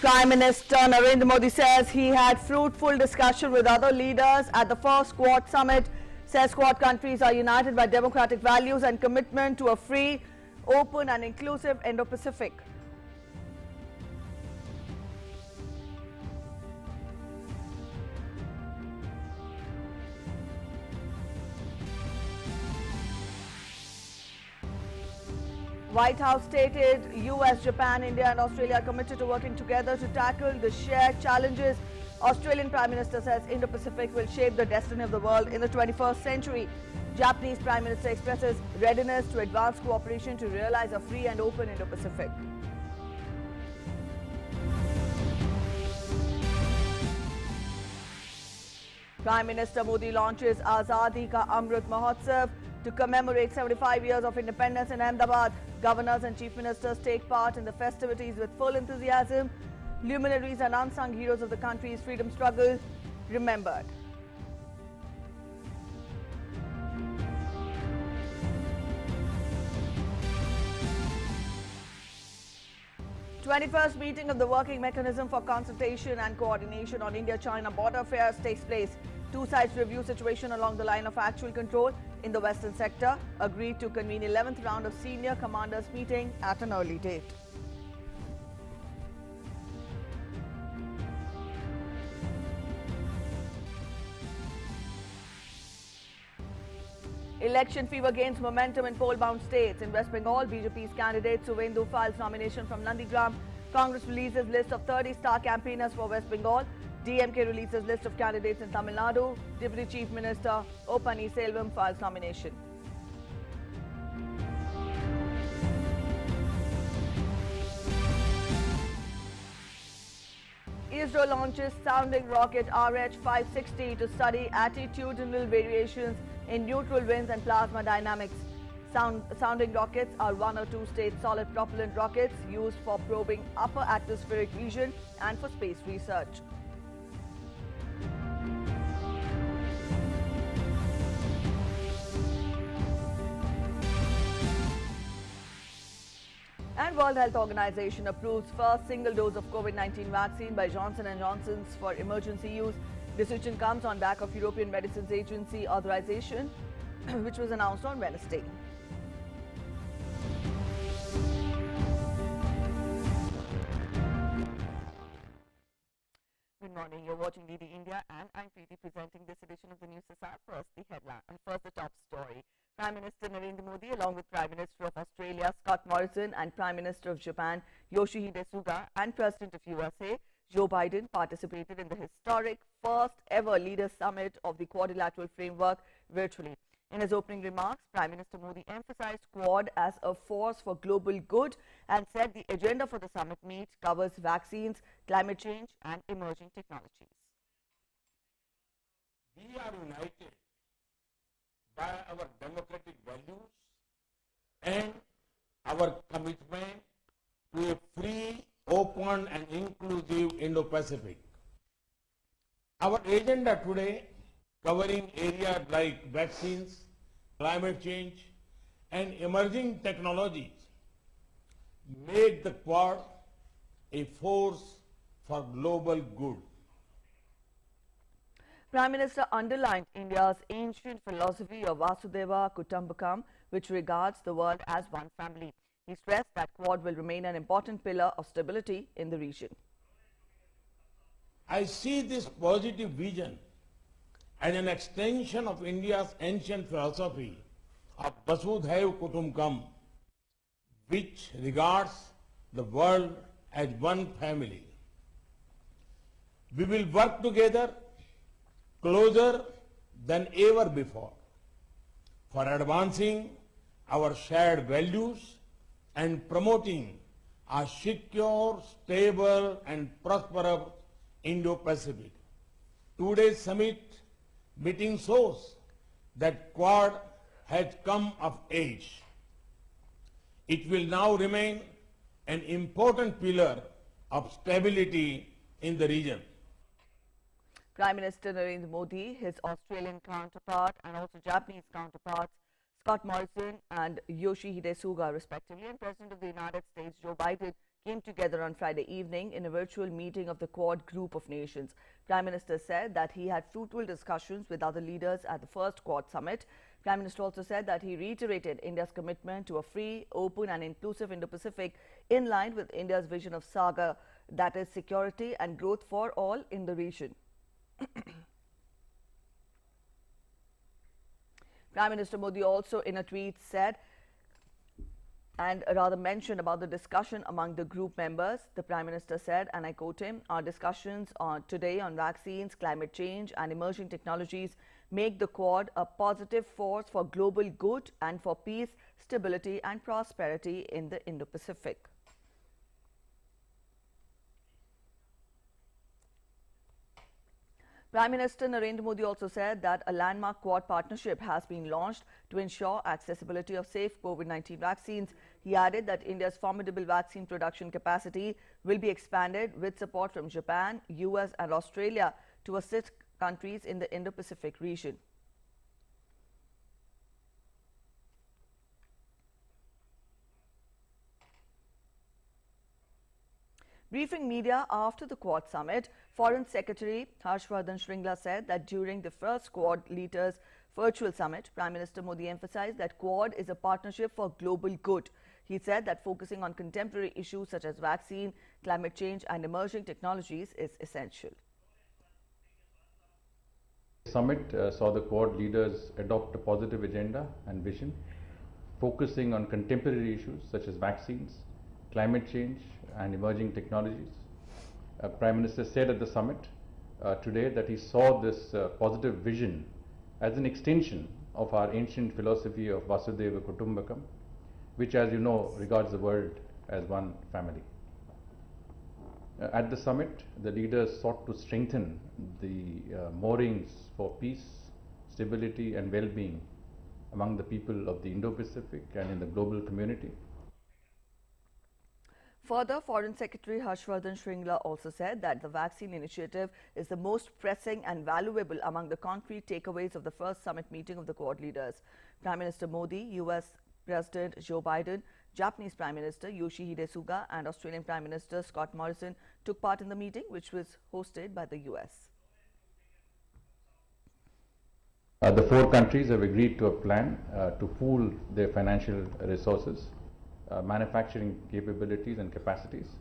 Prime Minister Narendra Modi says he had fruitful discussion with other leaders at the first Quad summit. Says Quad countries are united by democratic values and commitment to a free, open and inclusive Indo-Pacific. White House stated US, Japan, India and Australia are committed to working together to tackle the shared challenges. Australian Prime Minister says Indo-Pacific will shape the destiny of the world in the 21st century. Japanese Prime Minister expresses readiness to advance cooperation to realize a free and open Indo-Pacific. Prime Minister Modi launches Azadi ka Amrut Mahotsav to commemorate 75 years of independence in Ahmedabad. Governors and chief ministers take part in the festivities with full enthusiasm. Luminaries and unsung heroes of the country's freedom struggle remembered. The 21st meeting of the Working Mechanism for Consultation and Coordination on India-China Border Affairs takes place. Two sides review situation along the line of actual control in the western sector. Agreed to convene 11th round of senior commanders meeting at an early date. Election fever gains momentum in poll-bound states. In West Bengal, BJP's candidate Suvendu files nomination from Nandigram. Congress releases list of 30 star campaigners for West Bengal. DMK releases list of candidates in Tamil Nadu. Deputy Chief Minister O. Selvam files nomination. ISRO launches sounding rocket RH-560 to study attitudinal variations in neutral winds and plasma dynamics. Sounding rockets are 1 or 2 stage solid propellant rockets used for probing upper atmospheric region and for space research. And World Health Organization approves first single dose of COVID-19 vaccine by Johnson & Johnson's for emergency use. Decision comes on back of European Medicines Agency authorization, which was announced on Wednesday. Good morning. You're watching DD India, and I'm Preeti presenting this edition of the News Society. First, the headline, and first, the top story. Prime Minister Narendra Modi, along with Prime Minister of Australia Scott Morrison and Prime Minister of Japan Yoshihide Suga and President of USA Joe Biden participated in the historic first ever Leaders Summit of the Quadrilateral Framework virtually. In his opening remarks, Prime Minister Modi emphasized Quad as a force for global good and said the agenda for the summit meet covers vaccines, climate change and emerging technologies. We are united by our democratic values and our commitment to a free, open and inclusive Indo-Pacific. Our agenda today, covering areas like vaccines, climate change and emerging technologies, make the Quad a force for global good. Prime Minister underlined India's ancient philosophy of Vasudhaiva Kutumbakam, which regards the world as one family. He stressed that Quad will remain an important pillar of stability in the region. I see this positive vision as an extension of India's ancient philosophy of Vasudhaiva Kutumbakam, which regards the world as one family. We will work together closer than ever before for advancing our shared values and promoting a secure, stable and prosperous Indo-Pacific. Today's summit meeting shows that Quad has come of age. It will now remain an important pillar of stability in the region. Prime Minister Narendra Modi, his Australian counterpart and also Japanese counterparts Scott Morrison and Yoshihide Suga respectively, and President of the United States Joe Biden came together on Friday evening in a virtual meeting of the Quad group of nations. Prime Minister said that he had fruitful discussions with other leaders at the first Quad summit. Prime Minister also said that he reiterated India's commitment to a free, open and inclusive Indo-Pacific in line with India's vision of Saga, that is security and growth for all in the region. Prime Minister Modi also in a tweet said and rather mentioned about the discussion among the group members. The Prime Minister said, and I quote him, "Our discussions today on vaccines, climate change and emerging technologies make the Quad a positive force for global good and for peace, stability and prosperity in the Indo-Pacific." Prime Minister Narendra Modi also said that a landmark Quad partnership has been launched to ensure accessibility of safe COVID-19 vaccines. He added that India's formidable vaccine production capacity will be expanded with support from Japan, US and Australia to assist countries in the Indo-Pacific region. Briefing media after the Quad summit, Foreign Secretary Harshvardhan Shringla said that during the first Quad leaders virtual summit, Prime Minister Modi emphasized that Quad is a partnership for global good. He said that focusing on contemporary issues such as vaccine, climate change and emerging technologies is essential. The summit saw the Quad leaders adopt a positive agenda and vision, focusing on contemporary issues such as vaccines, climate change and emerging technologies. Prime Minister said at the summit today that he saw this positive vision as an extension of our ancient philosophy of Vasudhaiva Kutumbakam, which, as you know, regards the world as one family. At the summit, the leaders sought to strengthen the moorings for peace, stability and well-being among the people of the Indo-Pacific and in the global community. Further, Foreign Secretary Harshvardhan Shringla also said that the vaccine initiative is the most pressing and valuable among the concrete takeaways of the first summit meeting of the Quad leaders. Prime Minister Modi, US President Joe Biden, Japanese Prime Minister Yoshihide Suga and Australian Prime Minister Scott Morrison took part in the meeting, which was hosted by the US. The four countries have agreed to a plan to pool their financial resources, manufacturing capabilities and capacities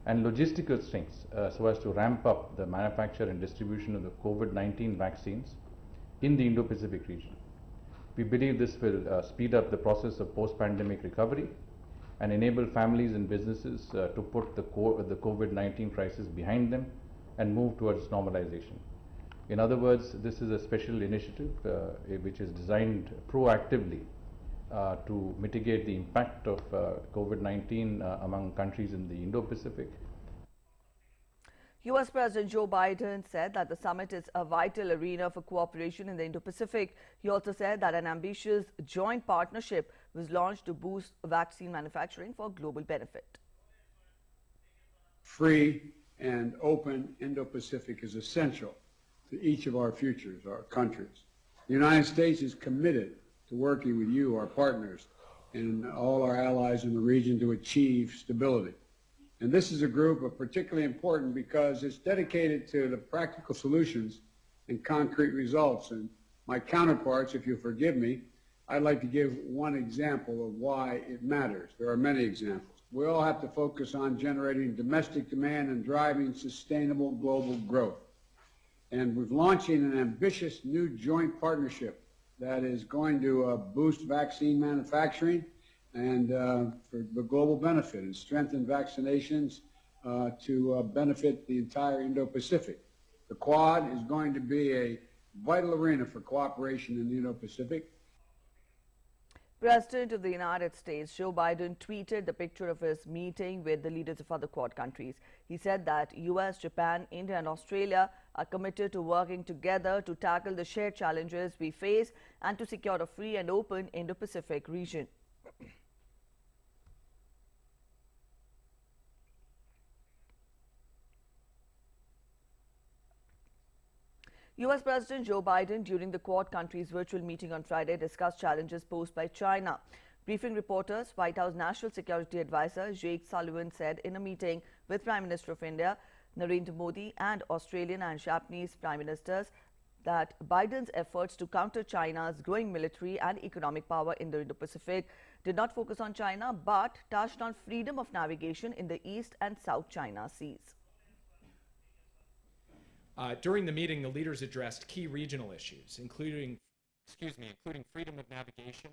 and logistical strengths so as to ramp up the manufacture and distribution of the COVID-19 vaccines in the Indo-Pacific region. We believe this will speed up the process of post-pandemic recovery and enable families and businesses to put the COVID-19 crisis behind them and move towards normalization. In other words, this is a special initiative which is designed proactively to mitigate the impact of COVID-19 among countries in the Indo-Pacific. US President Joe Biden said that the summit is a vital arena for cooperation in the Indo-Pacific. He also said that an ambitious joint partnership was launched to boost vaccine manufacturing for global benefit. Free and open Indo-Pacific is essential to each of our futures, our countries. The United States is committed to working with you, our partners, and all our allies in the region to achieve stability. And this is a group of particularly important because it's dedicated to the practical solutions and concrete results. And my counterparts, if you'll forgive me, I'd like to give one example of why it matters. There are many examples. We all have to focus on generating domestic demand and driving sustainable global growth. And we're launching an ambitious new joint partnership that is going to boost vaccine manufacturing and for the global benefit and strengthen vaccinations to benefit the entire Indo-Pacific. The Quad is going to be a vital arena for cooperation in the Indo-Pacific. President of the United States, Joe Biden, tweeted the picture of his meeting with the leaders of other Quad countries. He said that US, Japan, India and Australia are committed to working together to tackle the shared challenges we face and to secure a free and open Indo-Pacific region. US President Joe Biden, during the Quad countries' virtual meeting on Friday, discussed challenges posed by China. Briefing reporters, White House National Security Advisor Jake Sullivan said in a meeting with Prime Minister of India, Narendra Modi, and Australian and Japanese Prime Ministers that Biden's efforts to counter China's growing military and economic power in the Indo-Pacific did not focus on China but touched on freedom of navigation in the East and South China Seas. During the meeting, the leaders addressed key regional issues, including freedom of navigation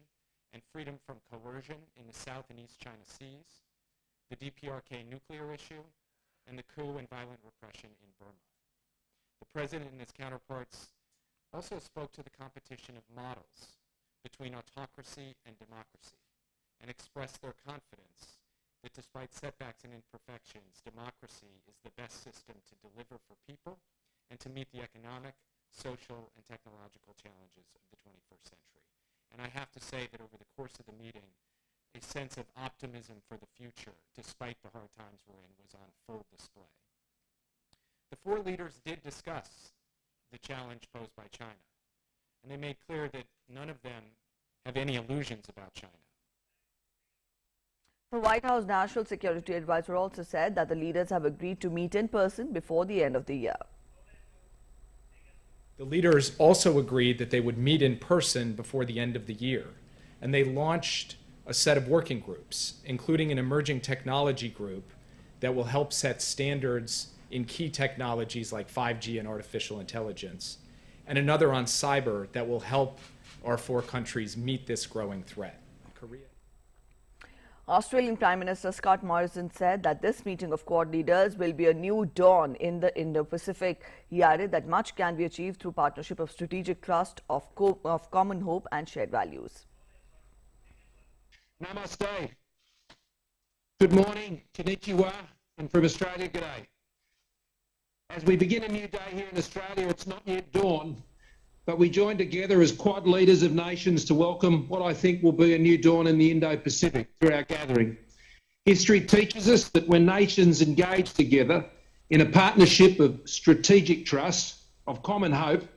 and freedom from coercion in the South and East China Seas, the DPRK nuclear issue, and the coup and violent repression in Burma. The President and his counterparts also spoke to the competition of models between autocracy and democracy and expressed their confidence that despite setbacks and imperfections, democracy is the best system to deliver for people and to meet the economic, social, and technological challenges of the 21st century. And I have to say that over the course of the meeting, a sense of optimism for the future, despite the hard times we're in, was on full display. The four leaders did discuss the challenge posed by China, and they made clear that none of them have any illusions about China. The White House National Security Advisor also said that the leaders have agreed to meet in person before the end of the year. The leaders also agreed that they would meet in person before the end of the year, and they launched a set of working groups, including an emerging technology group that will help set standards in key technologies like 5G and artificial intelligence, and another on cyber that will help our four countries meet this growing threat. Korea. Australian Prime Minister Scott Morrison said that this meeting of Quad leaders will be a new dawn in the Indo-Pacific. He added that much can be achieved through partnership of strategic trust, of common hope and shared values. Namaste. Good morning, konnichiwa, and from Australia, g'day. As we begin a new day here in Australia, it's not yet dawn, but we join together as Quad leaders of nations to welcome what I think will be a new dawn in the Indo-Pacific through our gathering. History teaches us that when nations engage together in a partnership of strategic trust, of common hope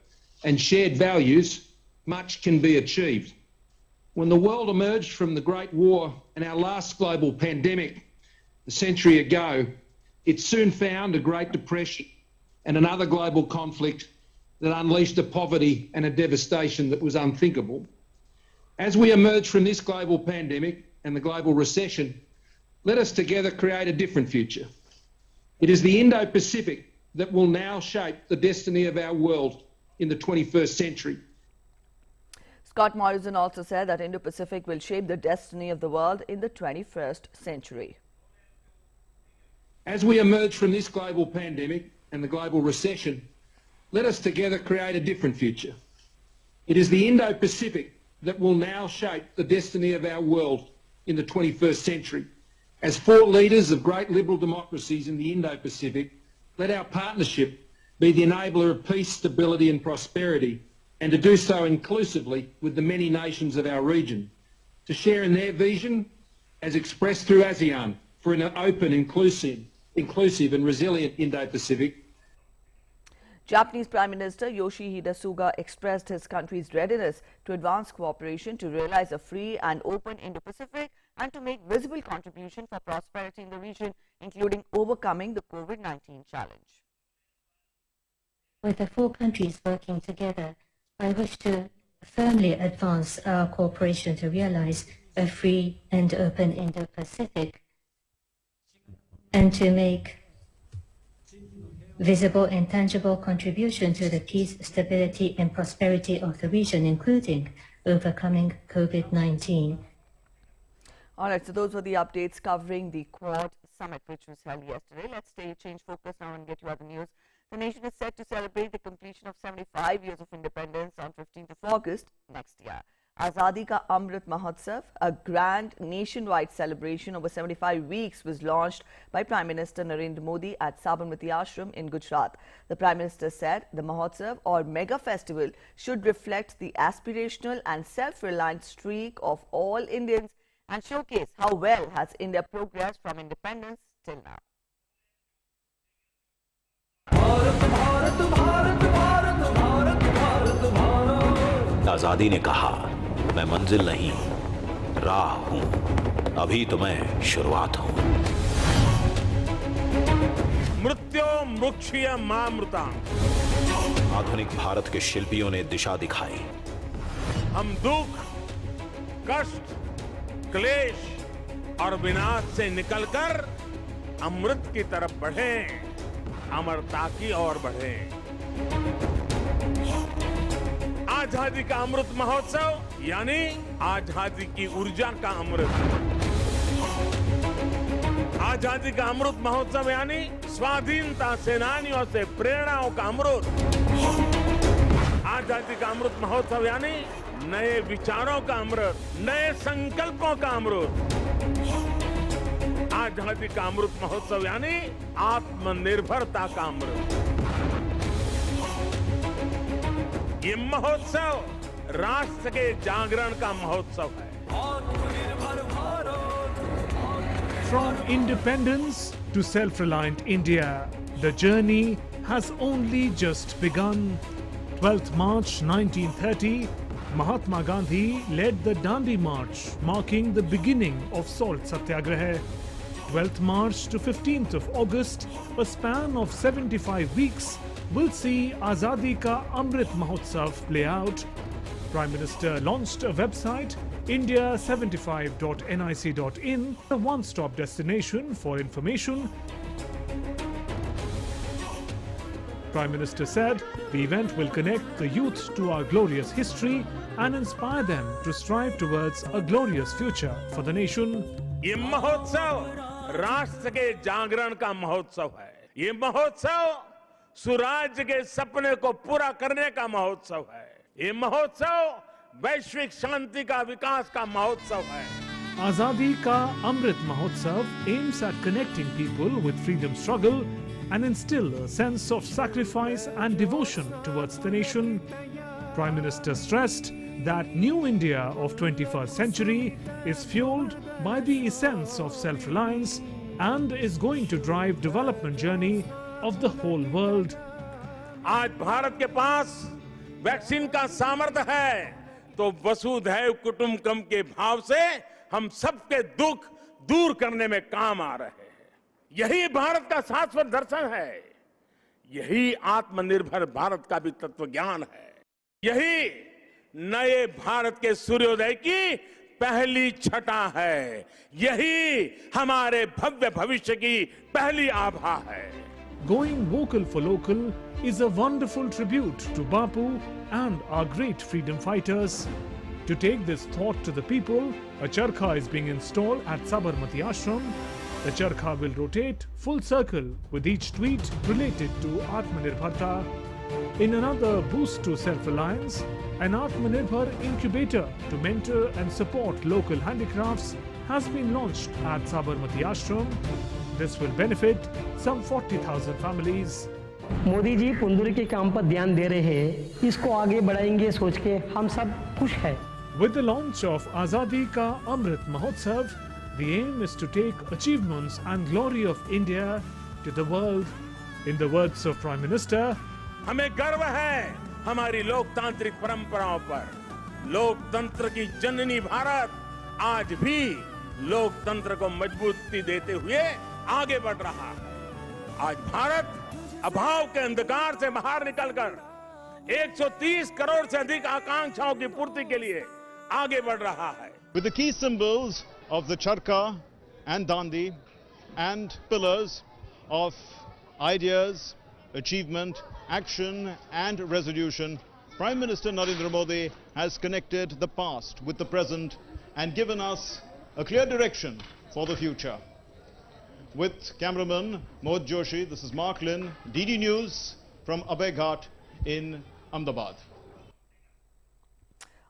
and shared values, much can be achieved. When the world emerged from the Great War and our last global pandemic a century ago, it soon found a Great Depression and another global conflict that unleashed a poverty and a devastation that was unthinkable. As we emerge from this global pandemic and the global recession, let us together create a different future. It is the Indo-Pacific that will now shape the destiny of our world in the 21st century. Scott Morrison also said that Indo-Pacific will shape the destiny of the world in the 21st century. As we emerge from this global pandemic and the global recession, let us together create a different future. It is the Indo-Pacific that will now shape the destiny of our world in the 21st century. As four leaders of great liberal democracies in the Indo-Pacific, let our partnership be the enabler of peace, stability and prosperity, and to do so inclusively with the many nations of our region, to share in their vision as expressed through ASEAN for an open, inclusive and resilient Indo-Pacific. Japanese Prime Minister Yoshihide Suga expressed his country's readiness to advance cooperation to realize a free and open Indo-Pacific and to make visible contribution for prosperity in the region, including overcoming the COVID-19 challenge. With the four countries working together, I wish to firmly advance our cooperation to realize a free and open Indo-Pacific and to make visible and tangible contribution to the peace, stability and prosperity of the region, including overcoming COVID-19. All right, so those were the updates covering the Quad Summit, which was held yesterday. Let's change focus now and get to other news. The nation is set to celebrate the completion of 75 years of independence on 15th of August next year. Azadi ka Amrut Mahotsav, a grand nationwide celebration over 75 weeks, was launched by Prime Minister Narendra Modi at Sabarmati Ashram in Gujarat. The Prime Minister said the Mahotsav or mega festival should reflect the aspirational and self-reliant streak of all Indians and showcase how well has India progressed from independence till now. आजादी ने कहा, मैं मंजिल नहीं राह हूं, अभी तो मैं शुरुआत हूं। मृत्यो मुक्षीय मामृता। आधुनिक भारत के शिल्पियों ने दिशा दिखाई। हम दुख, कष्ट, क्लेश और विनाश से निकलकर अमृत की तरफ बढ़ें, अमरता की ओर बढ़ें। आजादी का अमृत महोत्सव यानी आजादी की ऊर्जा का अमृत। आजादी का अमृत महोत्सव यानी स्वाधीनता सेनानियों से प्रेरणाओं का अमृत। आजादी का अमृत महोत्सव यानी नए विचारों का अमृत, नए संकल्पों का अमृत। आजादी का अमृत महोत्सव यानी आत्मनिर्भरता का अमृत। ये महोत्सव राष्ट्र के जागरण का महोत्सव है। From independence to self-reliant India, the journey has only just begun. 12th March 1930, Mahatma Gandhi led the Dandi March, marking the beginning of Salt Satyagraha. 12th March to 15th of August, a span of 75 weeks, will see Azadi Ka Amrit Mahotsav play out. Prime Minister launched a website, india75.nic.in, a one-stop destination for information. Prime Minister said the event will connect the youth to our glorious history and inspire them to strive towards a glorious future for the nation. ये महोत्सव राष्ट्र के जागरण का महोत्सव है। ये महोत्सव सुराज्य के सपने को पूरा करने का महोत्सव है। ये महोत्सव वैश्विक शांति का विकास का महोत्सव है। Azadi Ka Amrit Mahotsav aims at connecting people with freedom struggle and instill a sense of sacrifice and devotion towards the nation. Prime Minister stressed that new India of 21st century is fueled by the essence of self-reliance and is going to drive development journey of the whole world. आज भारत के पास vaccine का सामर्थ्य है, तो वसुधैव कुटुंबकम के भाव से हम सबके दुख दूर करने में काम आ रहे हैं। यही भारत का शाश्वत दर्शन है। यही आत्मनिर्भर भारत का भी तत्व ज्ञान है। यही नए भारत के सूर्योदय की पहली छटा है। यही हमारे भव्य भविष्य की पहली आभा है। Going vocal for local is a wonderful tribute to Bapu and our great freedom fighters. To take this thought to the people, a charkha is being installed at Sabarmati Ashram. The charkha will rotate full circle with each tweet related to Atmanirbharta. In another boost to self-reliance, an Atmanirbhar incubator to mentor and support local handicrafts has been launched at Sabarmati Ashram. This will benefit some 40,000 families. Modi ji पुंदुरी के काम पर ध्यान दे रहे हैं, इसको आगे बढ़ाएंगे सोच के हम सब खुश हैं। With the launch of Azadi Ka Amrit Mahotsav, the aim is to take achievements and glory of India to the world. In the words of Prime Minister, हमें गर्व है हमारी लोकतांत्रिक परंपराओं पर। लोकतंत्र की जननी भारत आज भी लोकतंत्र को मजबूती देते हुए आगे बढ़ रहा है। आज भारत अभाव के अंधकार से बाहर निकलकर 130 करोड़ से अधिक आकांक्षाओं की पूर्ति के लिए आगे बढ़ रहा है। With the key symbols of the charkha and dandi and pillars of ideas, achievement, action and resolution, Prime Minister Narendra Modi has connected the past with the present and given us a clear direction for the future. With cameraman Mohit Joshi, this is Mark Lynn, DD News from Abhay Ghat in Ahmedabad.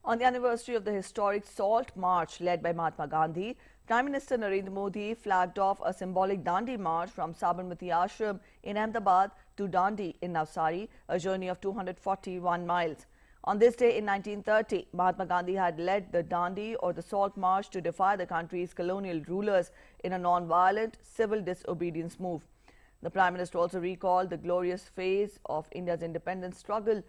On the anniversary of the historic Salt March led by Mahatma Gandhi, Prime Minister Narendra Modi flagged off a symbolic Dandi March from Sabarmati Ashram in Ahmedabad to Dandi in Navsari, a journey of 241 miles. On this day in 1930, Mahatma Gandhi had led the Dandi or the Salt March to defy the country's colonial rulers in a non-violent civil disobedience move. The Prime Minister also recalled the glorious phase of India's independence struggle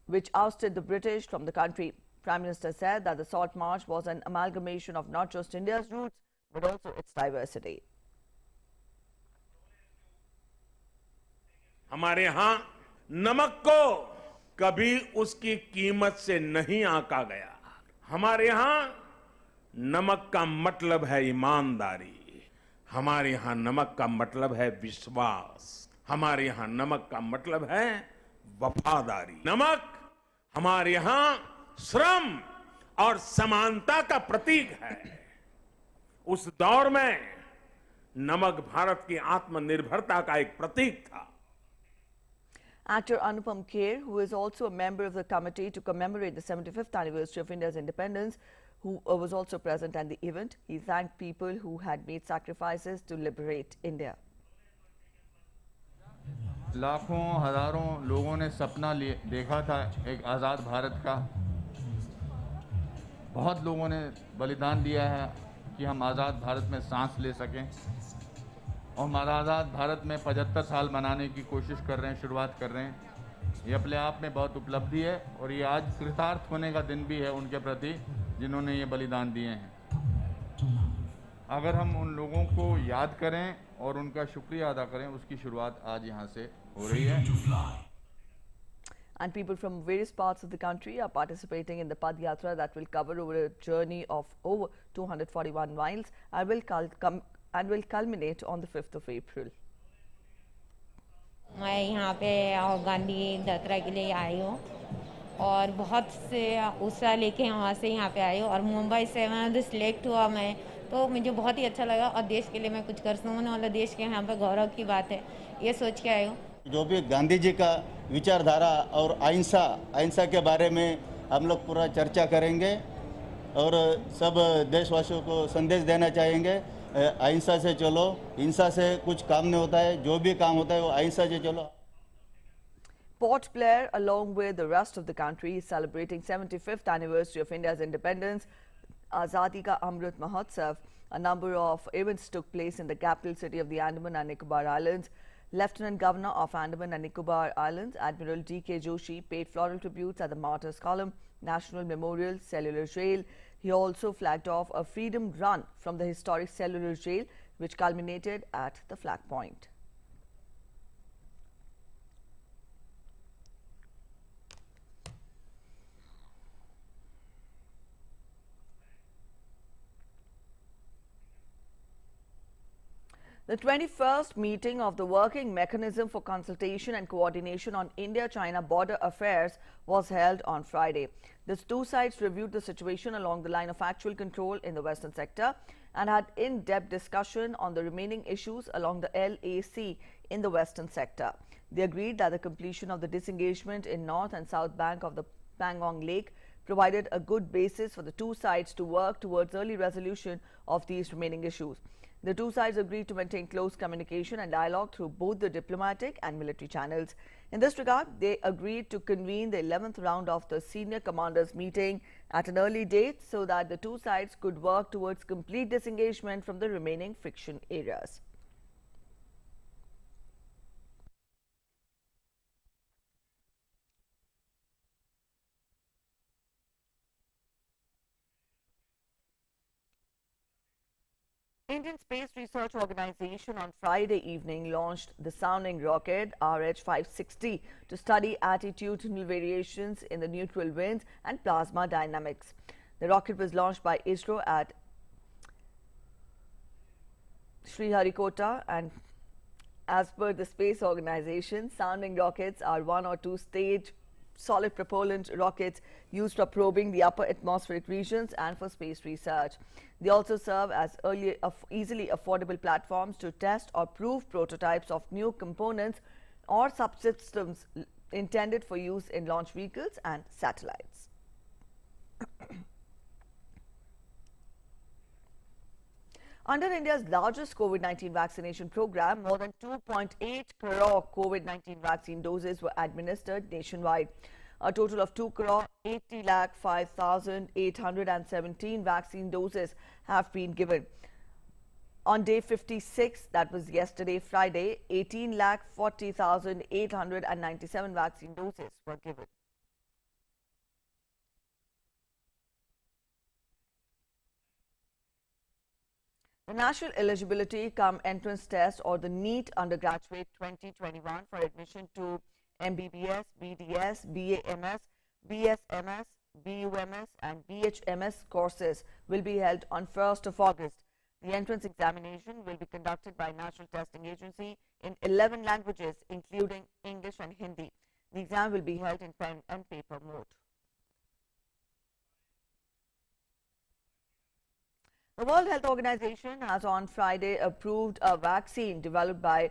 which ousted the British from the country. Prime Minister said that the Salt March was an amalgamation of not just India's roots, but also its diversity. हमारे यहाँ नमक को कभी उसकी कीमत से नहीं आंका गया। हमारे यहाँ नमक का मतलब है ईमानदारी, हमारे यहाँ नमक का मतलब है विश्वास, हमारे यहाँ नमक का मतलब है वफादारी। नमक हमारे यहाँ श्रम और समानता का प्रतीक है। उस दौर में नमक भारत की आत्मनिर्भरता का एक प्रतीक था। Actor Anupam Kher, who is also a member of the committee to commemorate the 75th anniversary of India's independence, who was also present at the event, he thanked people who had made sacrifices to liberate India. लाखों हजारों लोगों ने सपना देखा था एक आज़ाद भारत का। बहुत लोगों ने बलिदान दिया है कि हम आज़ाद भारत में सांस ले सकें, और हमारा आज़ाद भारत में 75 साल मनाने की कोशिश कर रहे हैं, शुरुआत कर रहे हैं। ये अपने आप में बहुत उपलब्धि है, और ये आज कृतार्थ होने का दिन भी है उनके प्रति जिन्होंने ये बलिदान दिए हैं। अगर हम उन लोगों को याद करें और उनका शुक्रिया अदा करें, उसकी शुरुआत आज यहाँ से हो रही है। And people from various parts of the country are participating in the Pad Yatra that will cover over a journey of over 241 miles and will culminate on the 5th of April. मैं यहाँ पे राहुल गांधी यात्रा के लिए आई हूँ और बहुत से उत्साह लेके वहाँ से यहाँ पे आई हूँ, और मुंबई से मैं सिलेक्ट हुआ मैं, तो मुझे बहुत ही अच्छा लगा, और देश के लिए मैं कुछ कर सकूँ, वाला देश के यहाँ पे गौरव की बात है, ये सोच के आई हूँ। जो भी गांधी जी का विचारधारा और अहिंसा के बारे में हम लोग पूरा चर्चा करेंगे, और सब देशवासियों को संदेश देना चाहेंगे, अहिंसा से चलो, हिंसा से कुछ काम नहीं होता है, जो भी काम होता है वो अहिंसा से चलो। Port Blair, along with the rest of the country, is celebrating 75th anniversary of India's independence. Azadi ka Amrut Mahotsav. A number of events took place in the capital city of the Andaman and Nicobar Islands. Lieutenant Governor of Andaman and Nicobar Islands, Admiral D.K. Joshi, paid floral tributes at the Martyrs Column, National Memorial, Cellular Jail. He also flagged off a freedom run from the historic Cellular Jail, which culminated at the flag point. The 21st meeting of the Working Mechanism for Consultation and Coordination on India-China Border Affairs was held on Friday. The two sides reviewed the situation along the line of actual control in the western sector and had in-depth discussion on the remaining issues along the LAC in the western sector. They agreed that the completion of the disengagement in north and south bank of the Pangong Lake provided a good basis for the two sides to work towards early resolution of these remaining issues. The two sides agreed to maintain close communication and dialogue through both the diplomatic and military channels. In this regard, they agreed to convene the 11th round of the senior commanders meeting at an early date so that the two sides could work towards complete disengagement from the remaining friction areas. Indian Space Research Organization on Friday evening launched the sounding rocket RH-560 to study attitudinal variations in the neutral winds and plasma dynamics. The rocket was launched by ISRO at Sriharikota, and as per the space organization, sounding rockets are one or two stage solid propellant rockets used for probing the upper atmospheric regions and for space research. They also serve as easily affordable platforms to test or prove prototypes of new components or subsystems intended for use in launch vehicles and satellites. Under India's largest COVID-19 vaccination program, more than 2.8 crore COVID-19 vaccine doses were administered nationwide. A total of 2,80,05,817 vaccine doses have been given. On day 56, that was yesterday, Friday, 18,40,897 vaccine doses were given. The National Eligibility Cum Entrance Test, or the NEET Undergraduate 2021 for admission to MBBS, BDS, BAMS, BSMS, BUMS and BHMS courses will be held on 1st of August. The entrance examination will be conducted by National Testing Agency in 11 languages, including English and Hindi. The exam will be held in pen and paper mode. The World Health Organization has on Friday approved a vaccine developed by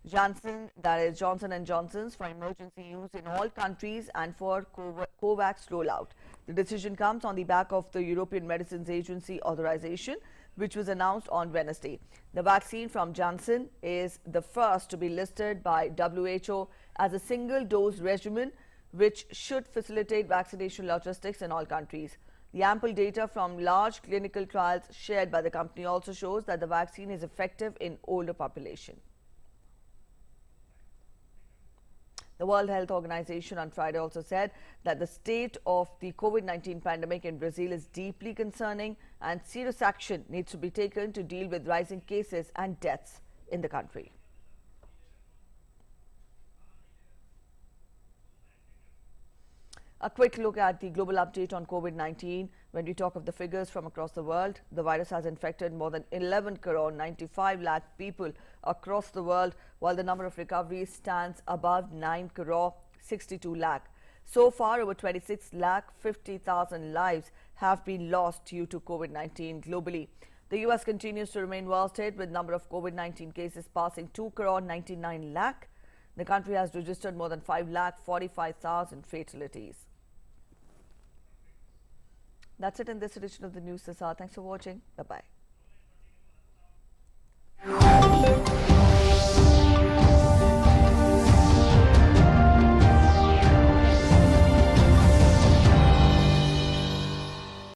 JANSSEN, that is Johnson & Johnson's, for emergency use in all countries and for COVAX rollout. The decision comes on the back of the European Medicines Agency authorization, which was announced on Wednesday. The vaccine from Janssen is the first to be listed by WHO as a single-dose regimen, which should facilitate vaccination logistics in all countries. The ample data from large clinical trials shared by the company also shows that the vaccine is effective in older population. The World Health Organization on Friday also said that the state of the COVID-19 pandemic in Brazil is deeply concerning and serious action needs to be taken to deal with rising cases and deaths in the country. A quick look at the global update on COVID-19. When we talk of the figures from across the world, the virus has infected more than 11 crore 95 lakh people across the world, while the number of recoveries stands above 9 crore 62 lakh. So far, over 26 lakh 50,000 lives have been lost due to COVID-19 globally. The US continues to remain worst hit, with number of COVID-19 cases passing 2 crore 99 lakh. The country has registered more than 5 lakh 45,000 fatalities. That's it in this edition of the News Sasar. Thanks for watching. Bye-bye.